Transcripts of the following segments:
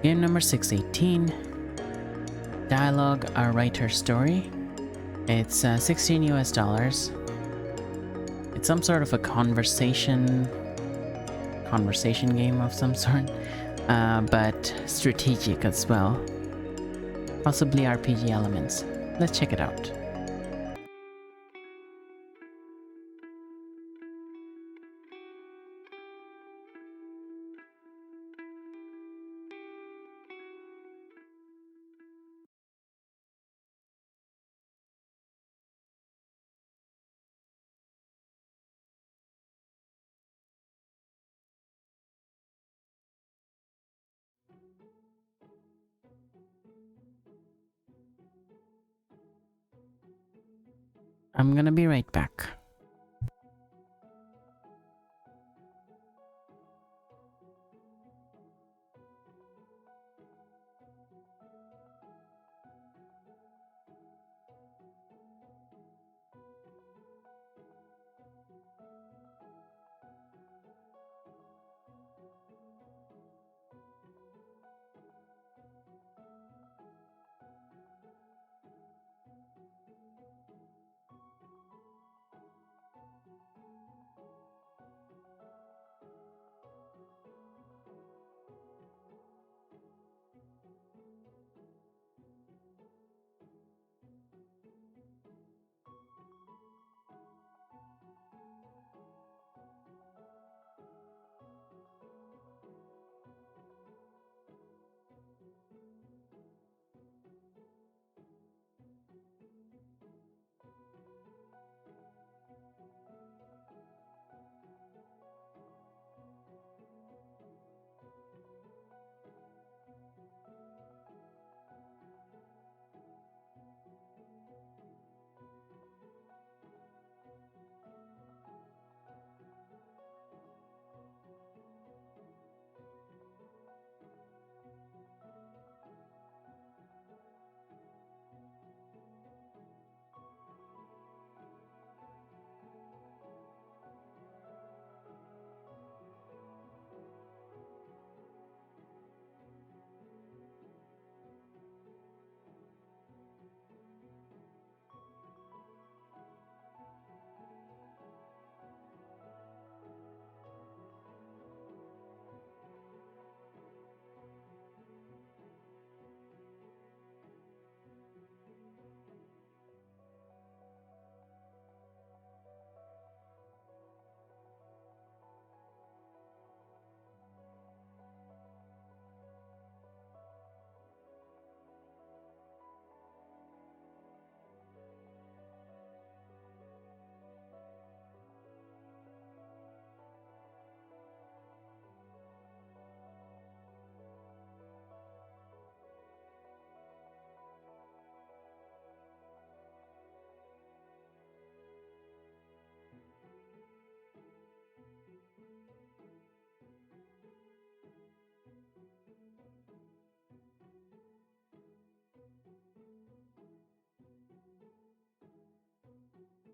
Game number 618. Dialogue, a writer story. It's $16 US. It's some sort of a conversation game of some sort, but strategic as well. Possibly RPG elements. Let's check it out. I'm gonna be right back.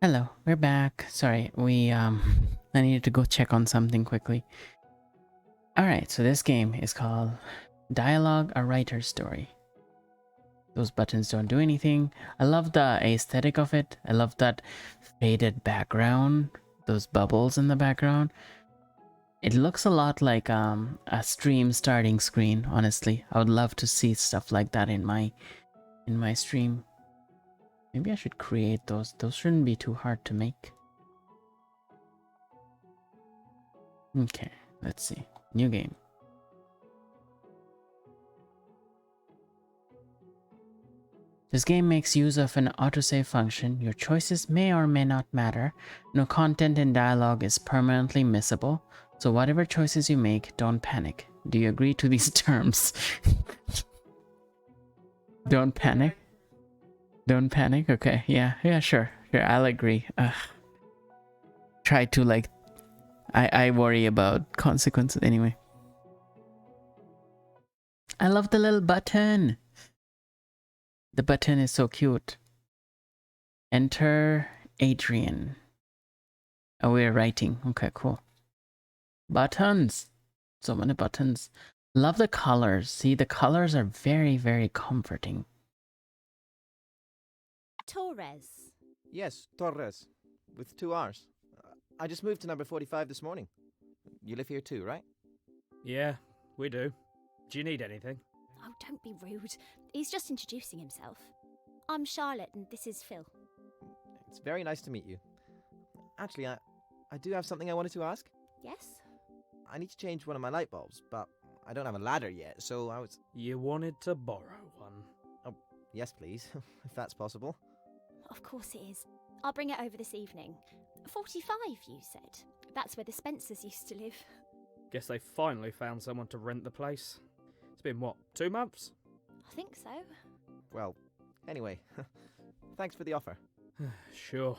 Hello, we're back. Sorry, I needed to go check on something quickly. Alright, so this game is called Dialogue, a Writer Story. Those buttons don't do anything. I love the aesthetic of it. I love that faded background, those bubbles in the background. It looks a lot like a stream starting screen, honestly. I would love to see stuff like that in my stream. Maybe I should create those. Those shouldn't be too hard to make. Okay, let's see. New game. This game makes use of an autosave function. Your choices may or may not matter. No content in dialogue is permanently missable. So whatever choices you make, don't panic. Do you agree to these terms? Don't panic? Don't panic? Okay, yeah, sure. I'll agree. Try to like... I worry about consequences anyway. I love the little button. The button is so cute. Enter Adrian. Oh, we're writing. Okay, cool. Buttons. So many buttons. Love the colors. See, the colors are very, very comforting. Torres. Yes, Torres, with 2 R's. I just moved to number 45 this morning. You live here too, right? Yeah, we do. Do you need anything? Oh, don't be rude. He's just introducing himself. I'm Charlotte and this is Phil. It's very nice to meet you. Actually, I do have something I wanted to ask. Yes? I need to change one of my light bulbs, but I don't have a ladder yet, so I was... You wanted to borrow one. Oh, yes please, if that's possible. Of course it is. I'll bring it over this evening. 45, you said. That's where the Spencers used to live. Guess they finally found someone to rent the place. It's been, what, 2 months? I think so. Well, anyway, thanks for the offer. Sure.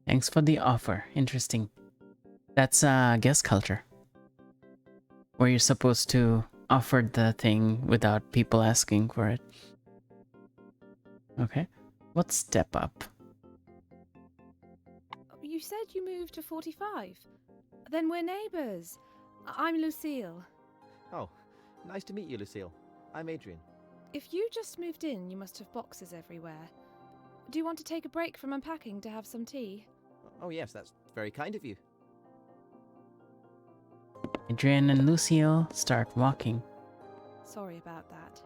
Thanks for the offer. Interesting. That's guest culture, where you're supposed to offer the thing without people asking for it. Okay. What's step up? You said you moved to 45. Then we're neighbours. I'm Lucille. Oh, nice to meet you, Lucille. I'm Adrian. If you just moved in, you must have boxes everywhere. Do you want to take a break from unpacking to have some tea? Oh yes, that's very kind of you. Adrian and Lucille start walking. Sorry about that.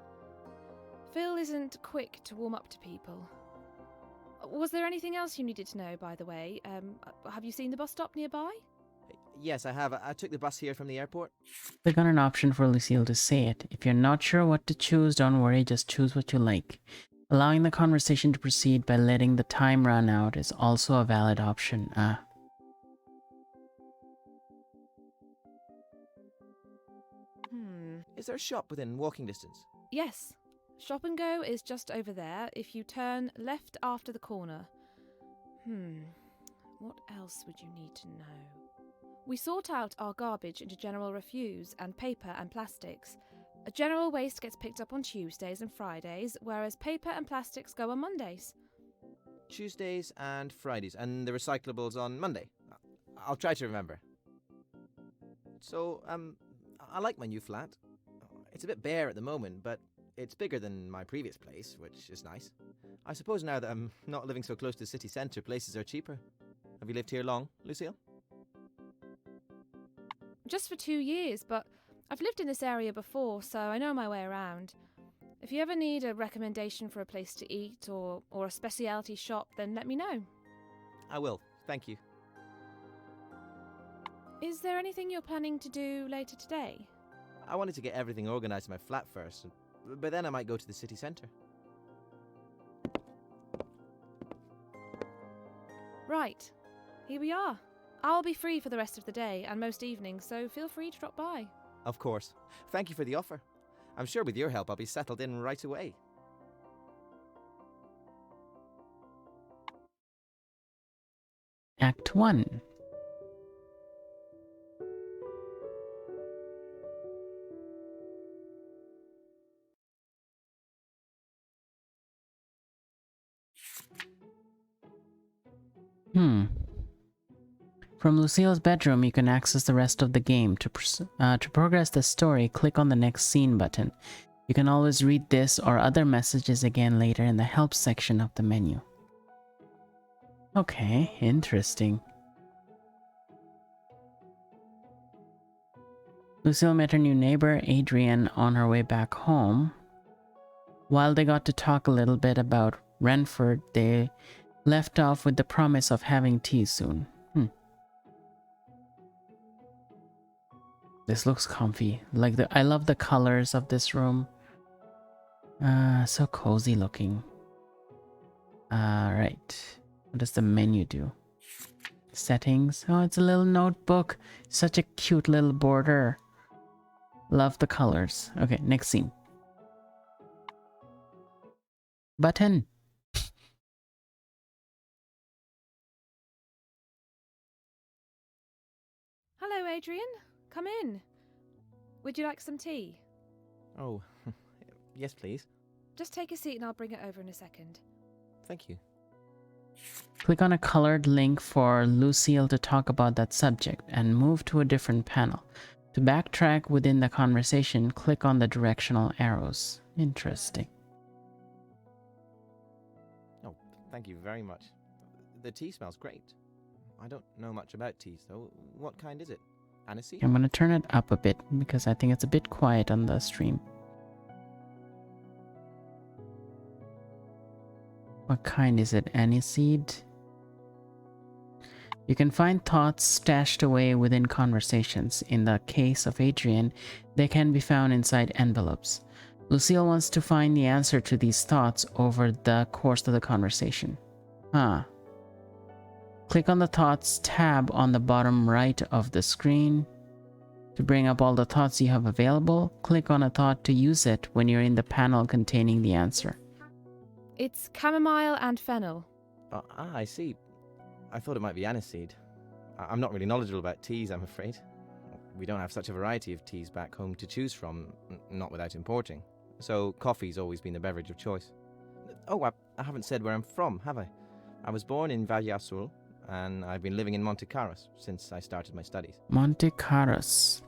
Phil isn't quick to warm up to people. Was there anything else you needed to know, by the way? Have you seen the bus stop nearby? Yes, I have. I took the bus here from the airport. Click on an option for Lucille to say it. If you're not sure what to choose, don't worry, just choose what you like. Allowing the conversation to proceed by letting the time run out is also a valid option. Is there a shop within walking distance? Yes. Shop and Go is just over there if you turn left after the corner. What else would you need to know? We sort out our garbage into general refuse and paper and plastics. General waste gets picked up on Tuesdays and Fridays, whereas paper and plastics go on Mondays. Tuesdays and Fridays, and the recyclables on Monday. I'll try to remember. So, I like my new flat. It's a bit bare at the moment, but it's bigger than my previous place, which is nice. I suppose now that I'm not living so close to the city centre, places are cheaper. Have you lived here long, Lucille? Just for 2 years, but I've lived in this area before, so I know my way around. If you ever need a recommendation for a place to eat or a specialty shop, then let me know. I will, thank you. Is there anything you're planning to do later today? I wanted to get everything organised in my flat first, but then I might go to the city centre. Right. Here we are. I'll be free for the rest of the day and most evenings, so feel free to drop by. Of course. Thank you for the offer. I'm sure with your help I'll be settled in right away. Act 1. From Lucille's bedroom, you can access the rest of the game. To progress the story, click on the next scene button. You can always read this or other messages again later in the help section of the menu. Okay, interesting. Lucille met her new neighbor, Adrian, on her way back home. While they got to talk a little bit about Renford, they left off with the promise of having tea soon. This looks comfy. I love the colors of this room. So cozy looking. Right. What does the menu do? Settings. Oh, it's a little notebook. Such a cute little border. Love the colors. Okay, next scene. Button. Hello, Adrian. Come in. Would you like some tea? Oh, yes please. Just take a seat and I'll bring it over in a second. Thank you. Click on a colored link for Lucille to talk about that subject and move to a different panel. To backtrack within the conversation, click on the directional arrows. Interesting. Oh, thank you very much. The tea smells great. I don't know much about teas, though. What kind is it? Aniseed? I'm gonna turn it up a bit because I think it's a bit quiet on the stream. What kind is it? Aniseed? You can find thoughts stashed away within conversations. In the case of Adrian, they can be found inside envelopes. Lucille wants to find the answer to these thoughts over the course of the conversation. Click on the Thoughts tab on the bottom right of the screen. To bring up all the thoughts you have available, click on a thought to use it when you're in the panel containing the answer. It's chamomile and fennel. I see. I thought it might be aniseed. I'm not really knowledgeable about teas, I'm afraid. We don't have such a variety of teas back home to choose from, not without importing. So coffee's always been the beverage of choice. Oh, I haven't said where I'm from, have I? I was born in Valle Azul, and I've been living in Monte Carlos since I started my studies. Monte Carlos.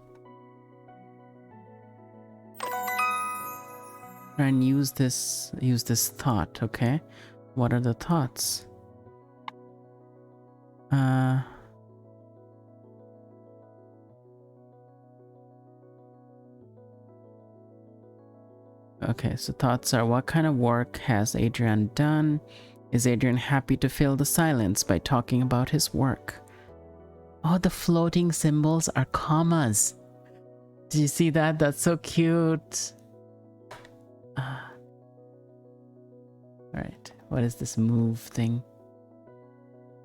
And use this thought, okay? What are the thoughts? Okay, so thoughts are: what kind of work has Adrian done? Is Adrian happy to fill the silence by talking about his work? Oh, the floating symbols are commas. Did you see that? That's so cute. Alright, what is this move thing?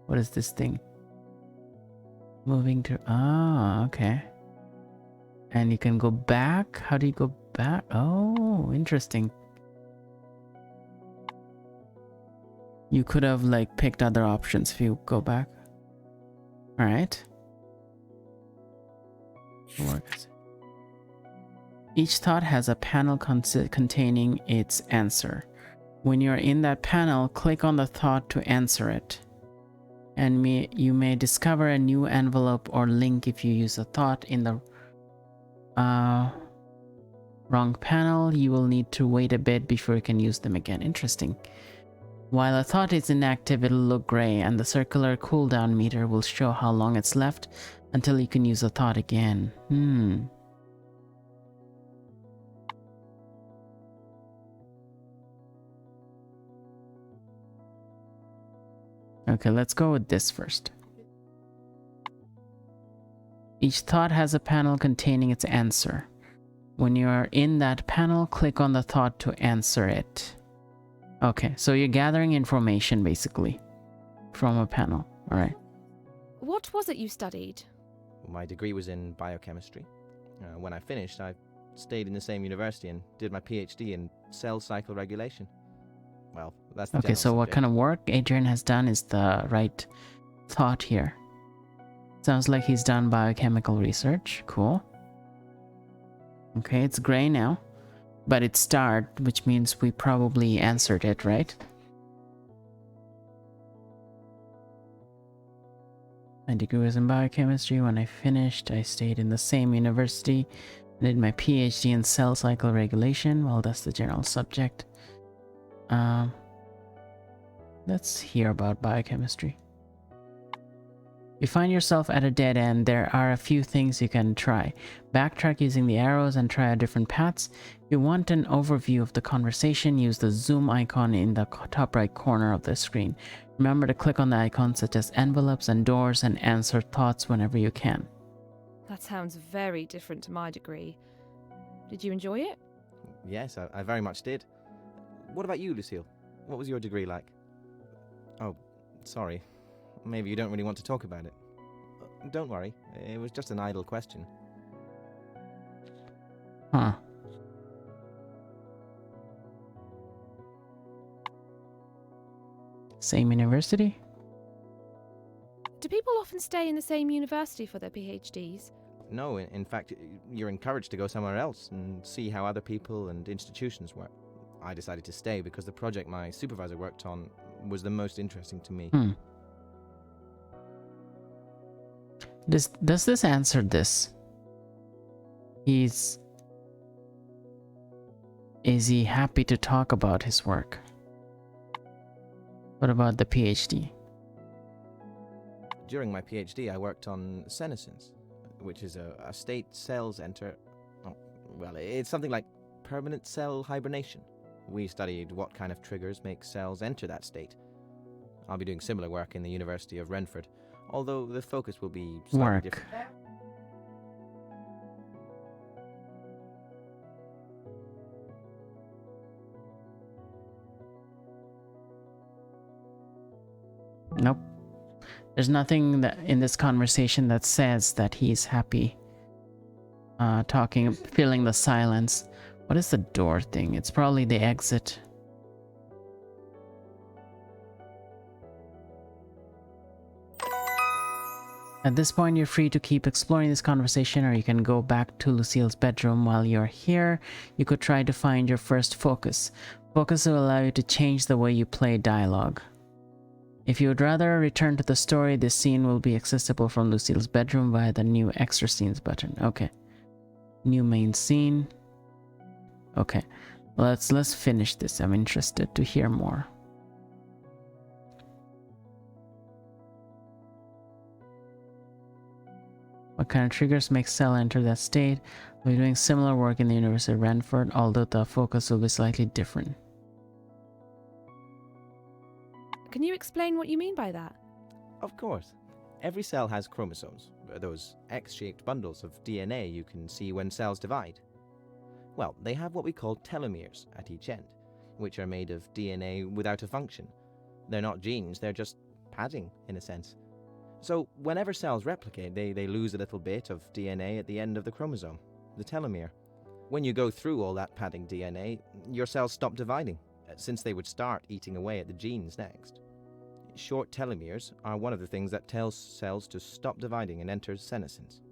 What is this thing? Moving to... Ah, okay. And you can go back? How do you go back? Oh, interesting. You could have like picked other options if you go back. Alright. Each thought has a panel containing its answer. When you're in that panel, click on the thought to answer it. And you may discover a new envelope or link if you use a thought in the wrong panel. You will need to wait a bit before you can use them again. Interesting. While a thought is inactive, it'll look gray, and the circular cooldown meter will show how long it's left until you can use a thought again. Okay, let's go with this first. Each thought has a panel containing its answer. When you are in that panel, click on the thought to answer it. Okay, so you're gathering information basically from a panel. All right. What was it you studied? My degree was in biochemistry. When I finished, I stayed in the same university and did my PhD in cell cycle regulation. Well, that's the Okay, so what kind of work Adrian has done is the right thought here. Sounds like he's done biochemical research. Cool. Okay, it's gray now, but it's starred, which means we probably answered it, right? My degree was in biochemistry. When I finished, I stayed in the same university and did my PhD in cell cycle regulation. Well, that's the general subject. Let's hear about biochemistry. You find yourself at a dead end. There are a few things you can try. Backtrack using the arrows and try out different paths. If you want an overview of the conversation, use the zoom icon in the top right corner of the screen. Remember to click on the icons such as envelopes and doors and answer thoughts whenever you can. That sounds very different to my degree. Did you enjoy it? Yes, I very much did. What about you, Lucille? What was your degree like? Oh, sorry. Maybe you don't really want to talk about it. Don't worry, it was just an idle question. Huh. Same university? Do people often stay in the same university for their PhDs? No, in fact, you're encouraged to go somewhere else and see how other people and institutions work. I decided to stay because the project my supervisor worked on was the most interesting to me. Does this answer this? Is he happy to talk about his work? What about the PhD? During my PhD, I worked on senescence, which is a state cells enter. Oh, well, it's something like permanent cell hibernation. We studied what kind of triggers make cells enter that state. I'll be doing similar work in the University of Renford, although the focus will be slightly Work. different. Nope. There's nothing that in this conversation that says that he's happy. Talking, feeling the silence. What is the door thing? It's probably the exit. At this point, you're free to keep exploring this conversation, or you can go back to Lucille's bedroom. While you're here, you could try to find your first focus. Focus will allow you to change the way you play dialogue. If you would rather return to the story, this scene will be accessible from Lucille's bedroom via the new extra scenes button. Okay. New main scene. Okay. Let's finish this. I'm interested to hear more. What kind of triggers make cell enter that state? We're doing similar work in the University of Renford, although the focus will be slightly different. Can you explain what you mean by that? Of course. Every cell has chromosomes, those X-shaped bundles of DNA you can see when cells divide. Well, they have what we call telomeres at each end, which are made of DNA without a function. They're not genes, they're just padding, in a sense. So whenever cells replicate, they lose a little bit of DNA at the end of the chromosome, the telomere. When you go through all that padding DNA, your cells stop dividing, since they would start eating away at the genes next. Short telomeres are one of the things that tells cells to stop dividing and enter senescence.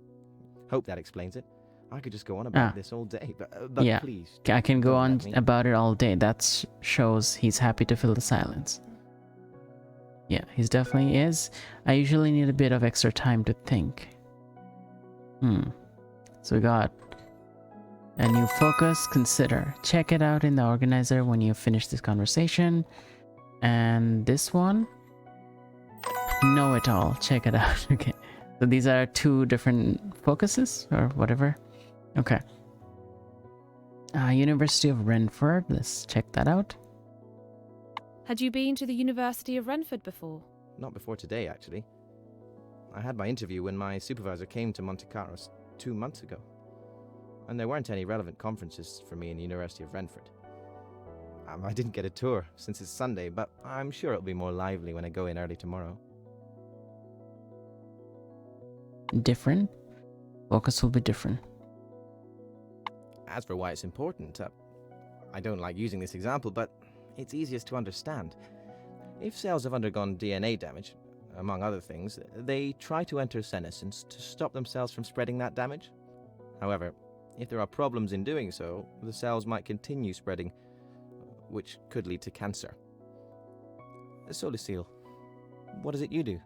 Hope that explains it. I could just go on about this all day, but yeah, please. I can go don't on let me. about it all day. That shows he's happy to fill the silence. Yeah, he definitely is. I usually need a bit of extra time to think. So we got a new focus, consider. Check it out in the organizer when you finish this conversation. And this one, know it all. Check it out. Okay. So these are two different focuses or whatever. Okay. University of Renford. Let's check that out. Had you been to the University of Renford before? Not before today, actually. I had my interview when my supervisor came to Monte Carlo 2 months ago. And there weren't any relevant conferences for me in the University of Renford. I didn't get a tour since it's Sunday, but I'm sure it'll be more lively when I go in early tomorrow. Different. Focus will be different. As for why it's important, I don't like using this example, but it's easiest to understand. If cells have undergone DNA damage, among other things, they try to enter senescence to stop themselves from spreading that damage. However, if there are problems in doing so, the cells might continue spreading, which could lead to cancer. So, Lucille, what is it you do?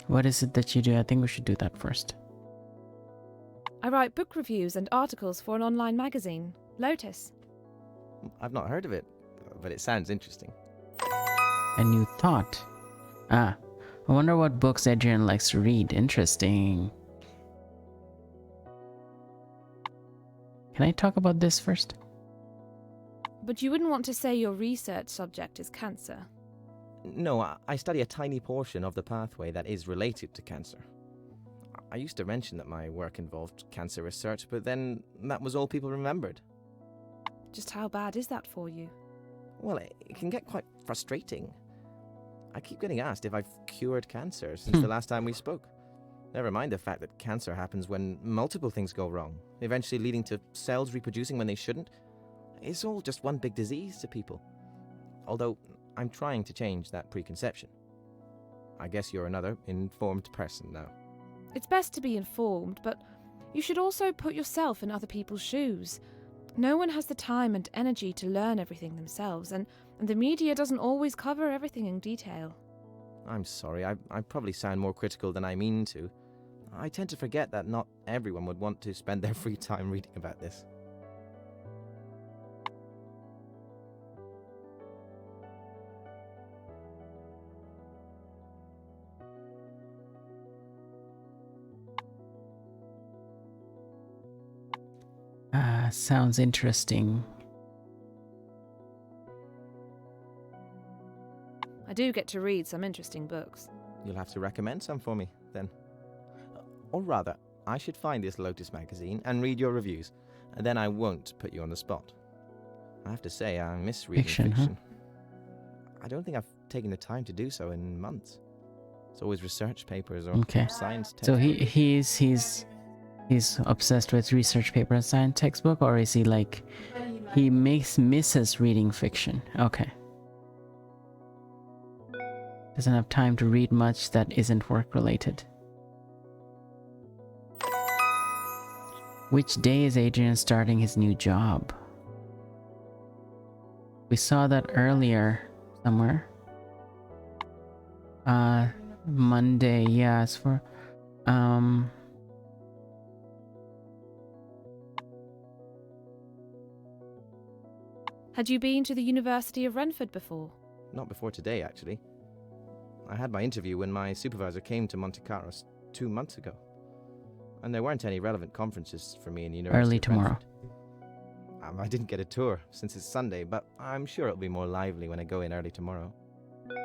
What is it that you do? I think we should do that first. I write book reviews and articles for an online magazine, Lotus. I've not heard of it, but it sounds interesting. A new thought. I wonder what books Adrian likes to read. Interesting. Can I talk about this first? But you wouldn't want to say your research subject is cancer. No, I study a tiny portion of the pathway that is related to cancer. I used to mention that my work involved cancer research, but then that was all people remembered. Just how bad is that for you? Well, it can get quite frustrating. I keep getting asked if I've cured cancer since the last time we spoke. Never mind the fact that cancer happens when multiple things go wrong, eventually leading to cells reproducing when they shouldn't. It's all just one big disease to people. Although, I'm trying to change that preconception. I guess you're another informed person now. It's best to be informed, but you should also put yourself in other people's shoes. No one has the time and energy to learn everything themselves, and the media doesn't always cover everything in detail. I'm sorry, I probably sound more critical than I mean to. I tend to forget that not everyone would want to spend their free time reading about this. Sounds interesting. I do get to read some interesting books. You'll have to recommend some for me, then. Or rather, I should find this Lotus magazine and read your reviews, and then I won't put you on the spot. I have to say, I miss reading Fiction, fiction. I don't think I've taken the time to do so in months. It's always research papers or Okay. science textbooks. So he's obsessed with research paper and science textbook, or is he like he misses reading fiction? Okay. Doesn't have time to read much that isn't work related. Which day is Adrian starting his new job? We saw that earlier somewhere. Monday, yeah, it's for Had you been to the University of Renford before? Not before today, actually. I had my interview when my supervisor came to Monte Carlo 2 months ago. And there weren't any relevant conferences for me in the University Early of tomorrow. Renford. I didn't get a tour since it's Sunday, but I'm sure it'll be more lively when I go in early tomorrow.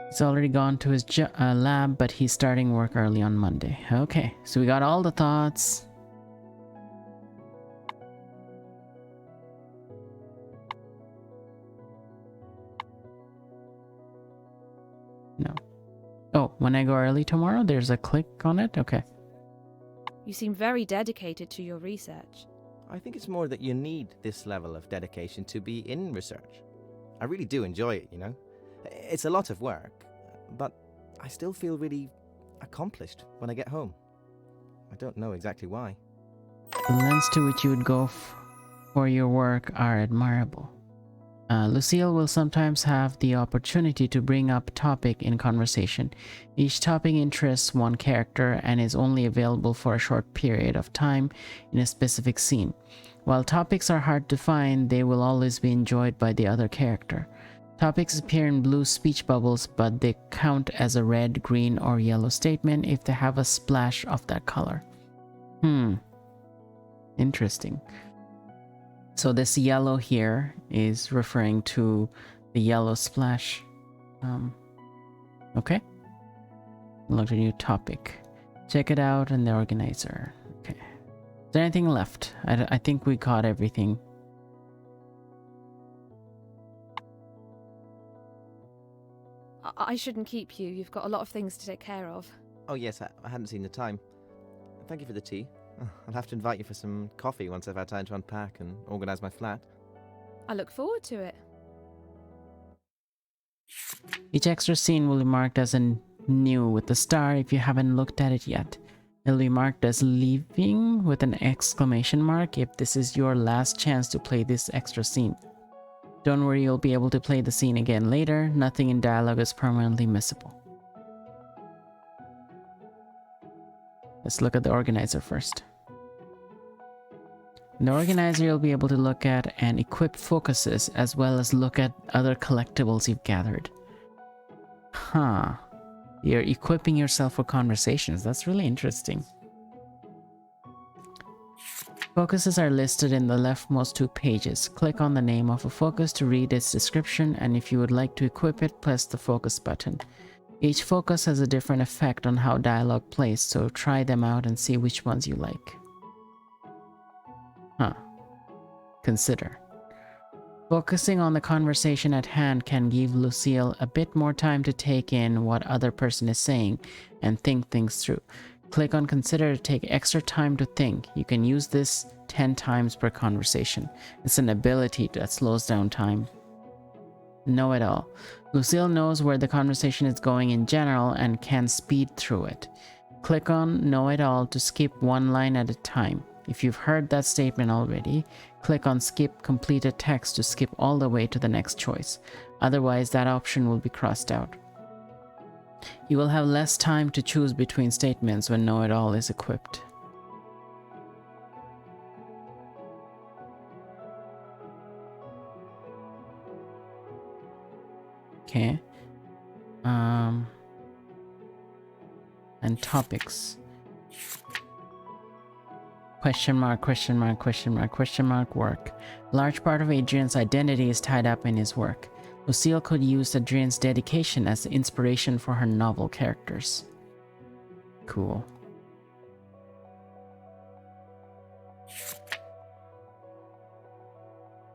He's already gone to his lab, but he's starting work early on Monday. Okay, so we got all the thoughts. No. Oh, when I go early tomorrow, there's a click on it? Okay. You seem very dedicated to your research. I think it's more that you need this level of dedication to be in research. I really do enjoy it, you know. It's a lot of work, but I still feel really accomplished when I get home. I don't know exactly why. The lengths to which you would go for your work are admirable. Lucille will sometimes have the opportunity to bring up a topic in conversation. Each topic interests one character and is only available for a short period of time in a specific scene. While topics are hard to find, they will always be enjoyed by the other character. Topics appear in blue speech bubbles, but they count as a red, green, or yellow statement if they have a splash of that color. Interesting. So this yellow here is referring to the yellow splash. Okay. Look at a new topic. Check it out in the organizer. Okay. Is there anything left? I think we caught everything. I shouldn't keep you. You've got a lot of things to take care of. Oh yes, I hadn't seen the time. Thank you for the tea. I'll have to invite you for some coffee once I've had time to unpack and organise my flat. I look forward to it. Each extra scene will be marked as a new with a star if you haven't looked at it yet. It'll be marked as leaving with an exclamation mark if this is your last chance to play this extra scene. Don't worry, you'll be able to play the scene again later. Nothing in dialogue is permanently missable. Let's look at the organizer first. In the organizer, you'll be able to look at and equip focuses as well as look at other collectibles you've gathered. Huh. You're equipping yourself for conversations. That's really interesting. Focuses are listed in the leftmost 2 pages. Click on the name of a focus to read its description, and if you would like to equip it, press the focus button. Each focus has a different effect on how dialogue plays, so try them out and see which ones you like. Consider. Focusing on the conversation at hand can give Lucille a bit more time to take in what other person is saying and think things through. Click on Consider to take extra time to think. You can use this 10 times per conversation. It's an ability that slows down time. Know it all. Lucille knows where the conversation is going in general and can speed through it. Click on Know It All to skip one line at a time. If you've heard that statement already, click on Skip Completed Text to skip all the way to the next choice. Otherwise, that option will be crossed out. You will have less time to choose between statements when Know-It-All is equipped. Okay. And topics. Question mark, question mark, question mark, question mark, work. Large part of Adrian's identity is tied up in his work. Lucille could use Adrian's dedication as the inspiration for her novel characters. Cool.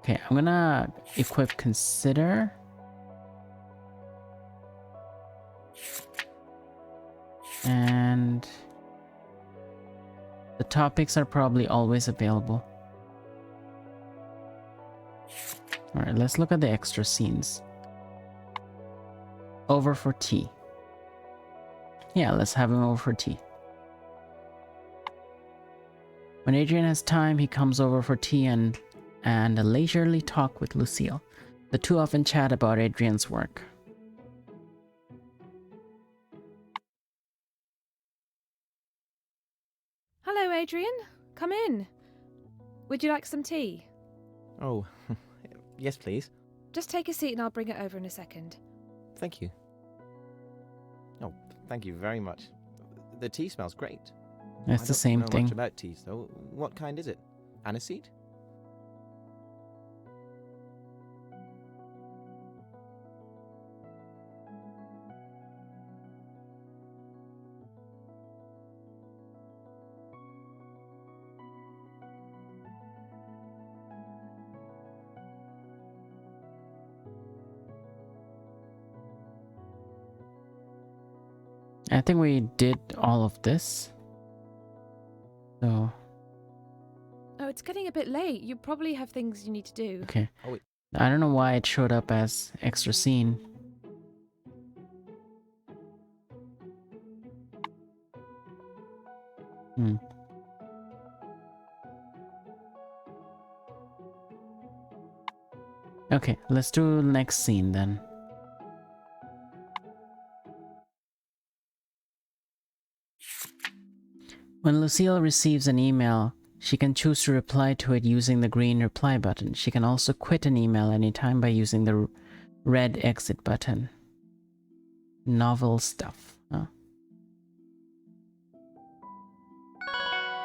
Okay, I'm gonna equip Consider. And the topics are probably always available. Alright, let's look at the extra scenes. Over for tea. Yeah, let's have him over for tea. When Adrian has time, he comes over for tea and a leisurely talk with Lucille. The two often chat about Adrian's work. Hello, Adrian. Come in. Would you like some tea? Oh, yes, please. Just take a seat and I'll bring it over in a second. Thank you. Oh, thank you very much. The tea smells great. It's the same I don't know thing. much about teas, though. What kind is it? Aniseed? I think we did all of this. So, Oh, it's getting a bit late. You probably have things you need to do. okay. Oh, wait. I don't know why it showed up as extra scene. Okay, let's do the next scene then. When Lucille receives an email, she can choose to reply to it using the green reply button. She can also quit an email anytime by using the red exit button. Novel stuff. Huh?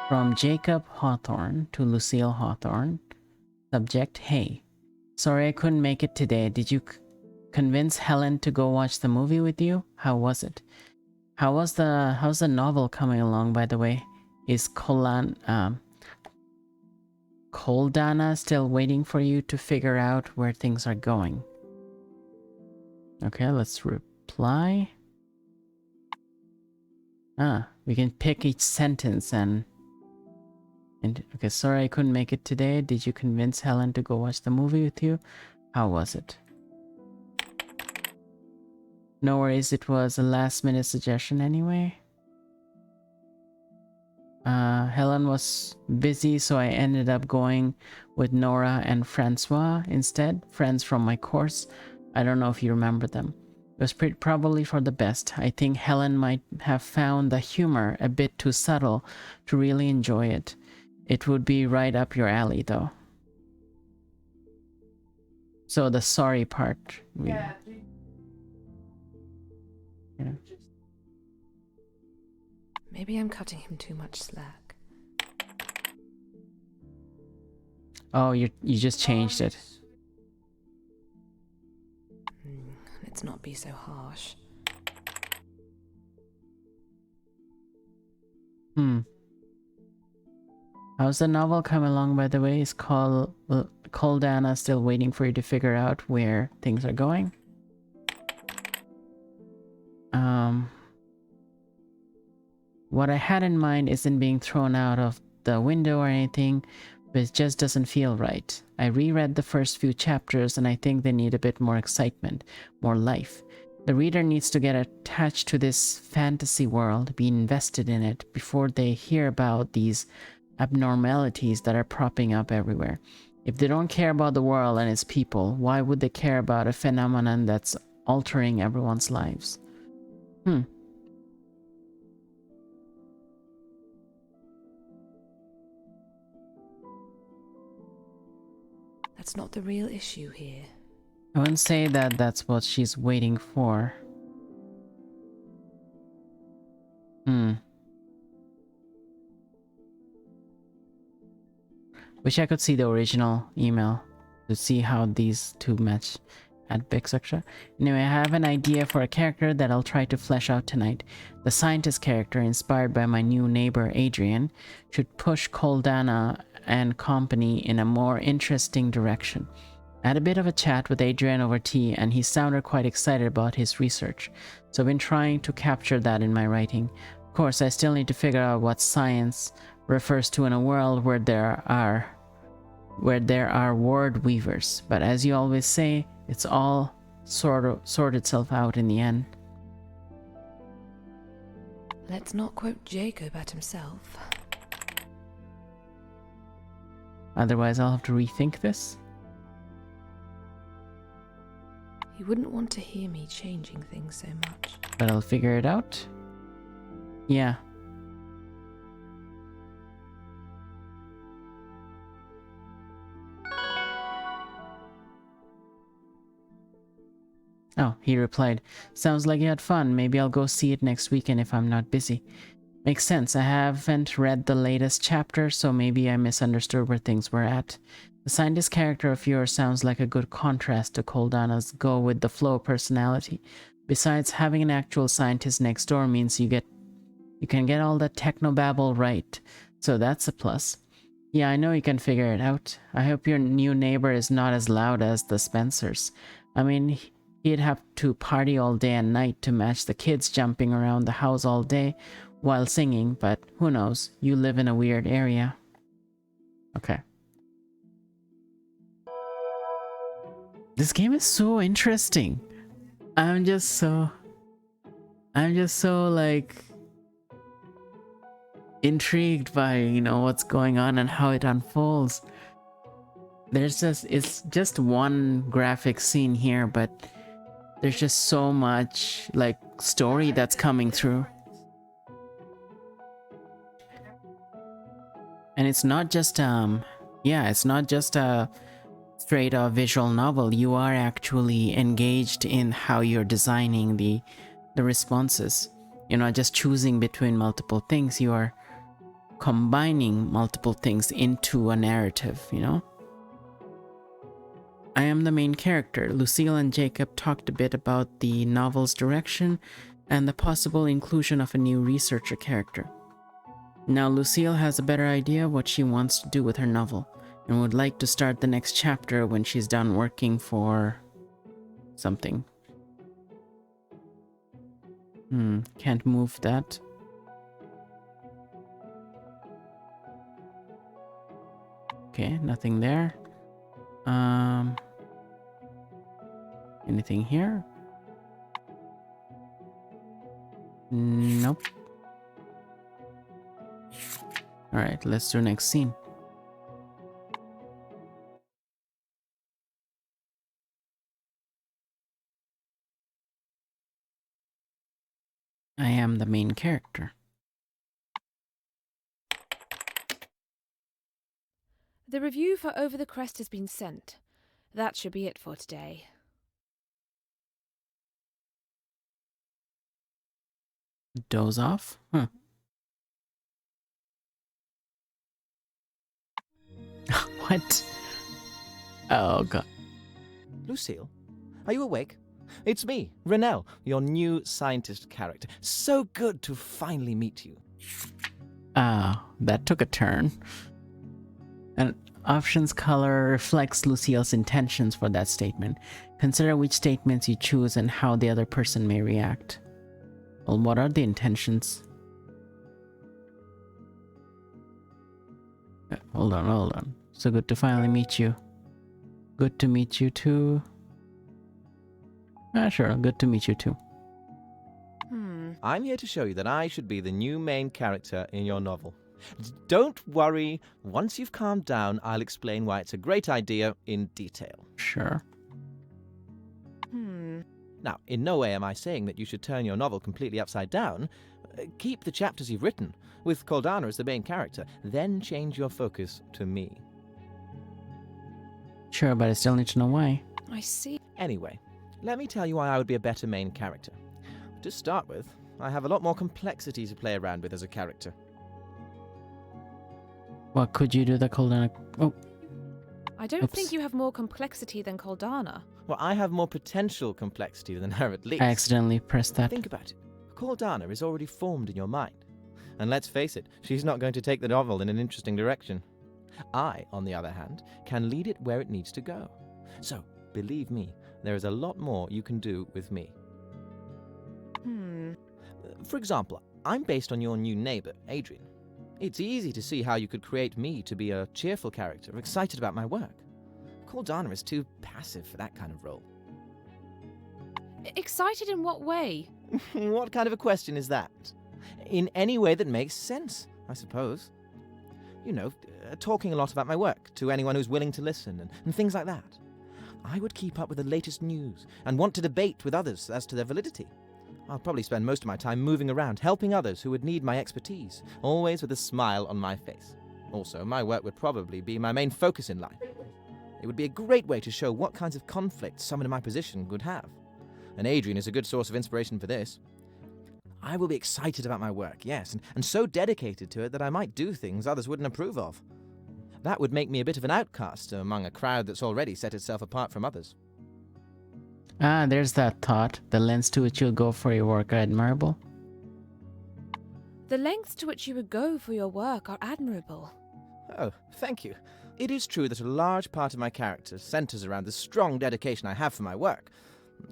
From Jacob Hawthorne to Lucille Hawthorne. Subject, hey. Sorry I couldn't make it today. Did you convince Helen to go watch the movie with you? How was it? How's the novel coming along, by the way? Is Koldana still waiting for you to figure out where things are going? Okay, let's reply. We can pick each sentence and okay, sorry I couldn't make it today. Did you convince Helen to go watch the movie with you? How was it? No worries, it was a last minute suggestion anyway. Helen was busy, so I ended up going with Nora and Francois instead, friends from my course. I don't know if you remember them. It was probably for the best. I think Helen might have found the humor a bit too subtle to really enjoy it. It would be right up your alley, though. So the sorry part. Yeah. Maybe I'm cutting him too much slack. Oh, you just changed it. Let's not be so harsh. How's the novel come along, by the way? Is Koldana still waiting for you to figure out where things are going? What I had in mind isn't being thrown out of the window or anything, but it just doesn't feel right. I reread the first few chapters and I think they need a bit more excitement, more life. The reader needs to get attached to this fantasy world, be invested in it before they hear about these abnormalities that are propping up everywhere. If they don't care about the world and its people, why would they care about a phenomenon that's altering everyone's lives? That's not the real issue here. I wouldn't say that that's what she's waiting for. Wish I could see the original email to see how these two match at Big Suction. Anyway, I have an idea for a character that I'll try to flesh out tonight. The scientist character, inspired by my new neighbor Adrian, should push Koldana and company in a more interesting direction. I had a bit of a chat with Adrian over tea, and he sounded quite excited about his research, so I've been trying to capture that in my writing. Of course, I still need to figure out what science refers to in a world where there are word weavers, but as you always say, it's all sort itself out in the end. Let's not quote Jacob at himself. Otherwise, I'll have to rethink this. You wouldn't want to hear me changing things so much. But I'll figure it out. Yeah. Oh, he replied, "Sounds like you had fun. Maybe I'll go see it next weekend if I'm not busy." Makes sense. I haven't read the latest chapter, so maybe I misunderstood where things were at. The scientist character of yours sounds like a good contrast to Koldana's go-with-the-flow personality. Besides, having an actual scientist next door means you can get all that technobabble right, so that's a plus. Yeah, I know you can figure it out. I hope your new neighbor is not as loud as the Spencers. I mean, he'd have to party all day and night to match the kids jumping around the house all day while singing, but who knows? You live in a weird area. Okay. This game is so interesting. I'm just so like intrigued by, what's going on and how it unfolds. It's just one graphic scene here, but there's just so much like story that's coming through. And it's not just it's not just a straight up visual novel. You are actually engaged in how you're designing the responses. You're not just choosing between multiple things, you are combining multiple things into a narrative, I am the main character. Lucille and Jacob talked a bit about the novel's direction and the possible inclusion of a new researcher character. Now Lucille has a better idea of what she wants to do with her novel and would like to start the next chapter when she's done working for something. Can't move that. Okay, nothing there. Anything here? Nope. Alright, let's do next scene. I am the main character. The review for Over the Crest has been sent. That should be it for today. Doze off? Huh. What? Oh god. Lucille, are you awake? It's me, Renelle, your new scientist character. So good to finally meet you. Ah, that took a turn. And options color reflects Lucille's intentions for that statement. Consider which statements you choose and how the other person may react. Well, what are the intentions? Hold on. So good to finally meet you. Good to meet you too. Sure, good to meet you too. I'm here to show you that I should be the new main character in your novel. Don't worry. Once you've calmed down, I'll explain why it's a great idea in detail. Sure. Now, in no way am I saying that you should turn your novel completely upside down. Keep the chapters you've written, with Koldana as the main character, then change your focus to me. Sure, but I still need to know why. I see. Anyway, let me tell you why I would be a better main character. To start with, I have a lot more complexity to play around with as a character. What could you do that Koldana... Oh, I don't Oops. think you have more complexity than Koldana. Well, I have more potential complexity than her at least. I accidentally pressed that. Think about it. Koldana is already formed in your mind. And let's face it, she's not going to take the novel in an interesting direction. I, on the other hand, can lead it where it needs to go. So, believe me, there is a lot more you can do with me. For example, I'm based on your new neighbor, Adrian. It's easy to see how you could create me to be a cheerful character, excited about my work. Koldana is too passive for that kind of role. Excited in what way? What kind of a question is that? In any way that makes sense, I suppose. You know, talking a lot about my work to anyone who's willing to listen and things like that. I would keep up with the latest news and want to debate with others as to their validity. I'll probably spend most of my time moving around, helping others who would need my expertise, always with a smile on my face. Also, my work would probably be my main focus in life. It would be a great way to show what kinds of conflicts someone in my position would have. And Adrian is a good source of inspiration for this. I will be excited about my work, yes, and so dedicated to it that I might do things others wouldn't approve of. That would make me a bit of an outcast among a crowd that's already set itself apart from others. Ah, there's that thought. The lengths to which you'll go for your work are admirable. The lengths to which you would go for your work are admirable. Oh, thank you. It is true that a large part of my character centers around the strong dedication I have for my work.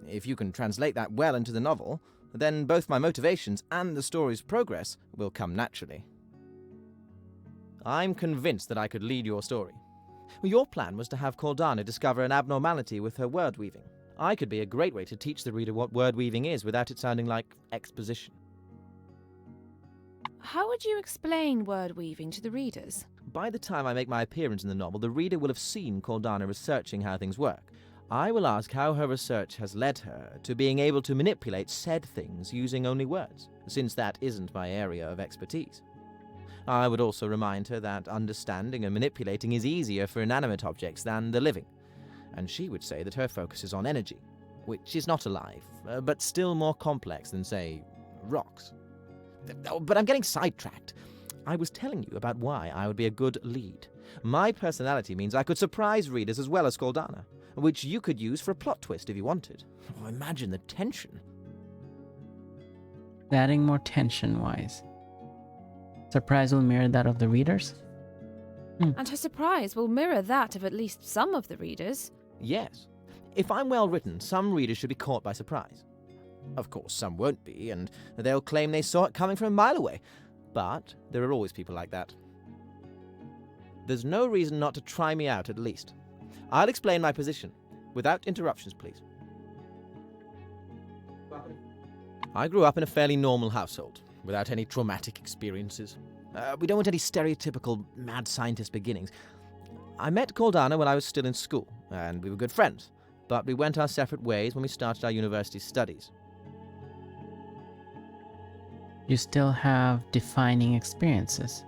If you can translate that well into the novel, then both my motivations and the story's progress will come naturally. I'm convinced that I could lead your story. Your plan was to have Koldana discover an abnormality with her word weaving. I could be a great way to teach the reader what word weaving is without it sounding like exposition. How would you explain word weaving to the readers? By the time I make my appearance in the novel, the reader will have seen Koldana researching how things work. I will ask how her research has led her to being able to manipulate said things using only words, since that isn't my area of expertise. I would also remind her that understanding and manipulating is easier for inanimate objects than the living, and she would say that her focus is on energy, which is not alive, but still more complex than, say, rocks. But I'm getting sidetracked. I was telling you about why I would be a good lead. My personality means I could surprise readers as well as Koldana, which you could use for a plot twist if you wanted. Oh, imagine the tension. Adding more tension-wise. Surprise will mirror that of the readers? And her surprise will mirror that of at least some of the readers. Yes. If I'm well written, some readers should be caught by surprise. Of course, some won't be, and they'll claim they saw it coming from a mile away. But there are always people like that. There's no reason not to try me out, at least. I'll explain my position. Without interruptions, please. I grew up in a fairly normal household, without any traumatic experiences. We don't want any stereotypical mad scientist beginnings. I met Koldana when I was still in school, and we were good friends, but we went our separate ways when we started our university studies. You still have defining experiences.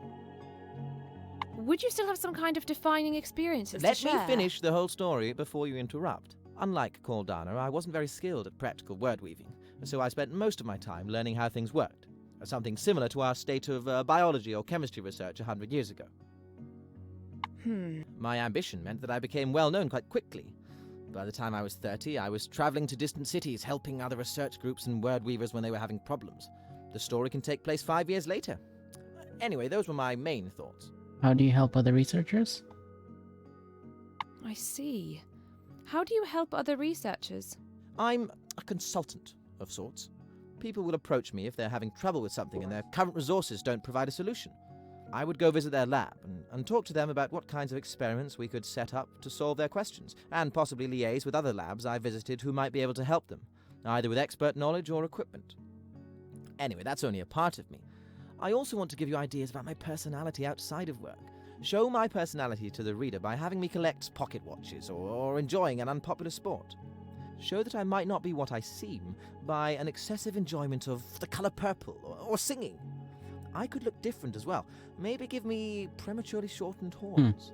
Would you still have some kind of defining experiences Let to me share? finish the whole story before you interrupt. Unlike Koldana, I wasn't very skilled at practical word weaving, so I spent most of my time learning how things worked, something similar to our state of biology or chemistry research 100 years ago. My ambition meant that I became well known quite quickly. By the time I was 30, I was traveling to distant cities, helping other research groups and word weavers when they were having problems. The story can take place 5 years later. Anyway, those were my main thoughts. How do you help other researchers? I see. How do you help other researchers? I'm a consultant of sorts. People will approach me if they're having trouble with something and their current resources don't provide a solution. I would go visit their lab and talk to them about what kinds of experiments we could set up to solve their questions, and possibly liaise with other labs I visited who might be able to help them, either with expert knowledge or equipment. Anyway, that's only a part of me. I also want to give you ideas about my personality outside of work. Show my personality to the reader by having me collect pocket watches or enjoying an unpopular sport. Show that I might not be what I seem by an excessive enjoyment of the colour purple or singing. I could look different as well. Maybe give me prematurely shortened horns.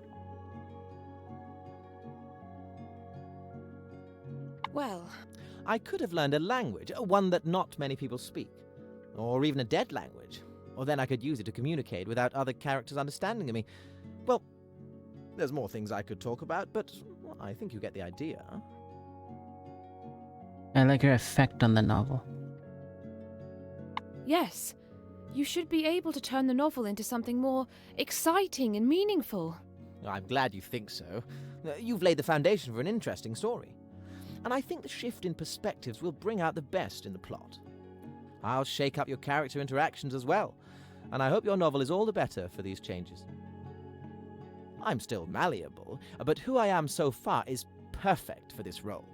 Well, I could have learned a language, one that not many people speak. Or even a dead language. Or then I could use it to communicate without other characters understanding me. Well, there's more things I could talk about, but I think you get the idea. I like your effect on the novel. yes. You should be able to turn the novel into something more exciting and meaningful. I'm glad you think so. You've laid the foundation for an interesting story. And I think the shift in perspectives will bring out the best in the plot. I'll shake up your character interactions as well, and I hope your novel is all the better for these changes. I'm still malleable, but who I am so far is perfect for this role.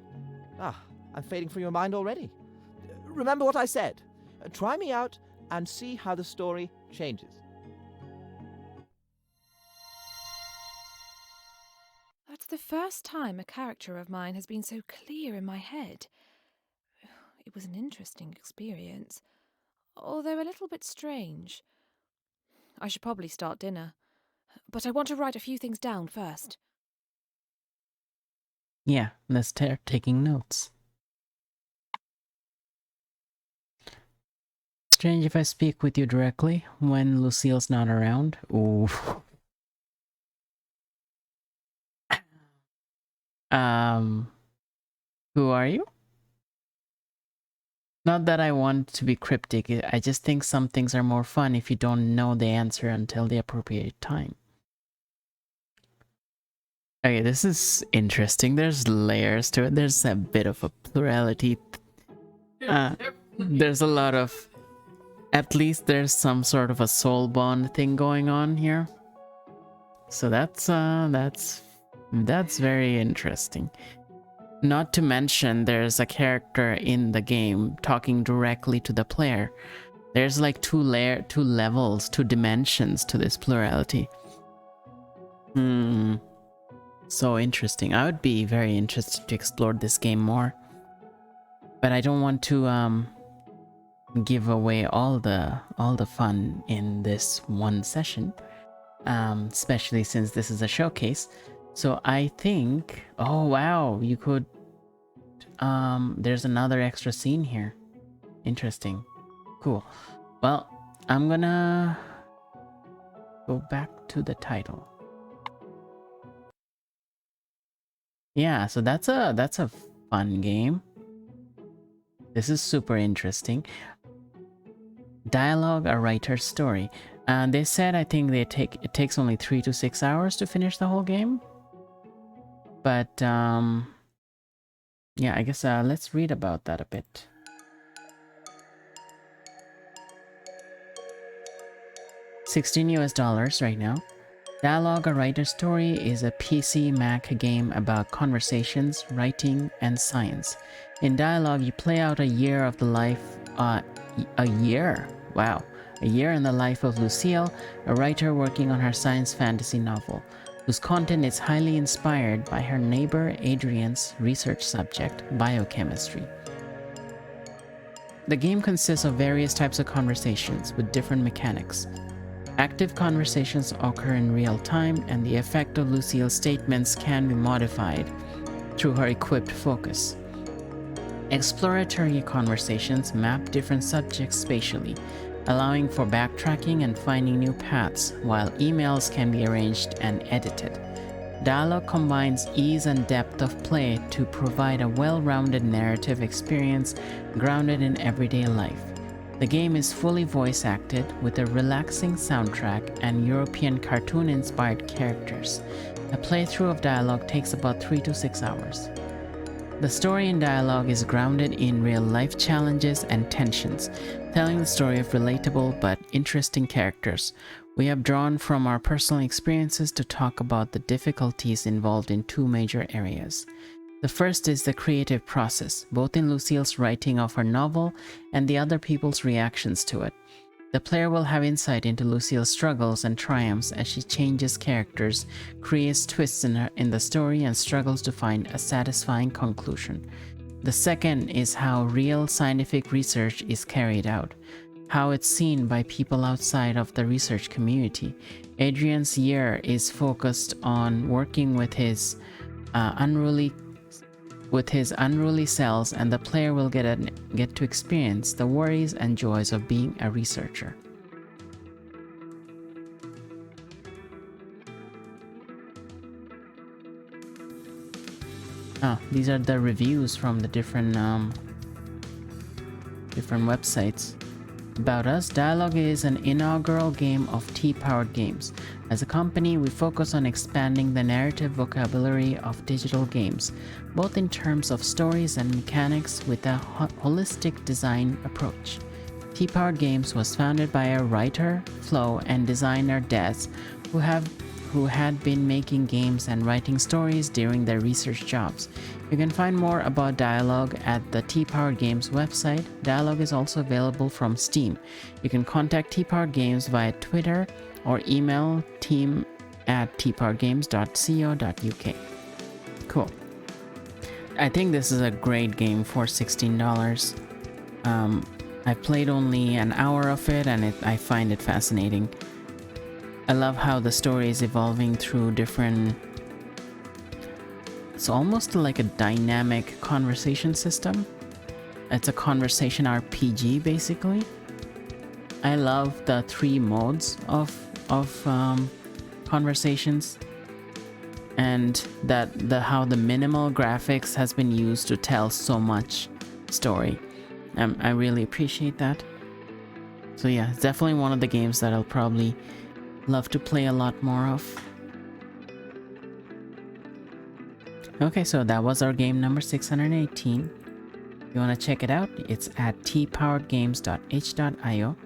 I'm fading from your mind already. Remember what I said. Try me out and see how the story changes. That's the first time a character of mine has been so clear in my head. It was an interesting experience, although a little bit strange. I should probably start dinner, but I want to write a few things down first. Yeah, let's start taking notes. Strange if I speak with you directly when Lucille's not around. Ooh. Who are you? Not that I want to be cryptic, I just think some things are more fun if you don't know the answer until the appropriate time. Okay, this is interesting. There's layers to it. There's a bit of a plurality. There's a lot of... At least there's some sort of a soul bond thing going on here. So that's very interesting. Not to mention there's a character in the game talking directly to the player. There's like two levels, two dimensions to this plurality. So interesting. I would be very interested to explore this game more. But I don't want to give away all the fun in this one session. Especially since this is a showcase. So I think, oh wow, you could, there's another extra scene here. Interesting. Cool. Well, I'm gonna go back to the title. Yeah, so that's a fun game. This is super interesting. Dialogue, a writer's story. And they said I think it takes only 3 to 6 hours to finish the whole game. But yeah, I guess let's read about that a bit. $16 right now. Dialogue, a writer's story is a PC Mac game about conversations, writing, and science. In Dialogue, you play out a year of the life, a year in the life of Lucille, a writer working on her science fantasy novel, whose content is highly inspired by her neighbor Adrian's research subject, biochemistry. The game consists of various types of conversations with different mechanics. Active conversations occur in real time, and the effect of Lucille's statements can be modified through her equipped focus. Exploratory conversations map different subjects spatially, allowing for backtracking and finding new paths, while emails can be arranged and edited. Dialogue combines ease and depth of play to provide a well-rounded narrative experience grounded in everyday life. The game is fully voice-acted with a relaxing soundtrack and European cartoon-inspired characters. A playthrough of Dialogue takes about 3 to 6 hours. The story in Dialogue is grounded in real-life challenges and tensions, telling the story of relatable but interesting characters. We have drawn from our personal experiences to talk about the difficulties involved in 2 major areas. The first is the creative process, both in Lucille's writing of her novel and the other people's reactions to it. The player will have insight into Lucille's struggles and triumphs as she changes characters, creates twists in the story, and struggles to find a satisfying conclusion. The second is how real scientific research is carried out, how it's seen by people outside of the research community. Adrian's year is focused on working with his unruly cells, and the player will get to experience the worries and joys of being a researcher. These are the reviews from the different websites. About us, Dialogue is an inaugural game of T-Powered Games. As a company, we focus on expanding the narrative vocabulary of digital games, both in terms of stories and mechanics with a holistic design approach. T-Powered Games was founded by a writer, Flo, and designer Des, who had been making games and writing stories during their research jobs. You can find more about Dialogue at the T-Powered Games website. Dialogue is also available from Steam. You can contact T-Powered Games via Twitter or email team@tpoweredgames.co.uk. Cool. I think this is a great game for $16. I played only an hour of it, and I find it fascinating. I love how the story is evolving through different... It's almost like a dynamic conversation system. It's a conversation RPG, basically. I love the 3 modes of conversations, and how the minimal graphics has been used to tell so much story. I really appreciate that. So yeah, it's definitely one of the games that I'll probably love to play a lot more of. Okay, so that was our game number 618. If you want to check it out, it's at tpoweredgames.h.io.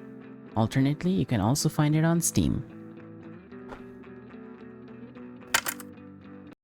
Alternately, you can also find it on Steam.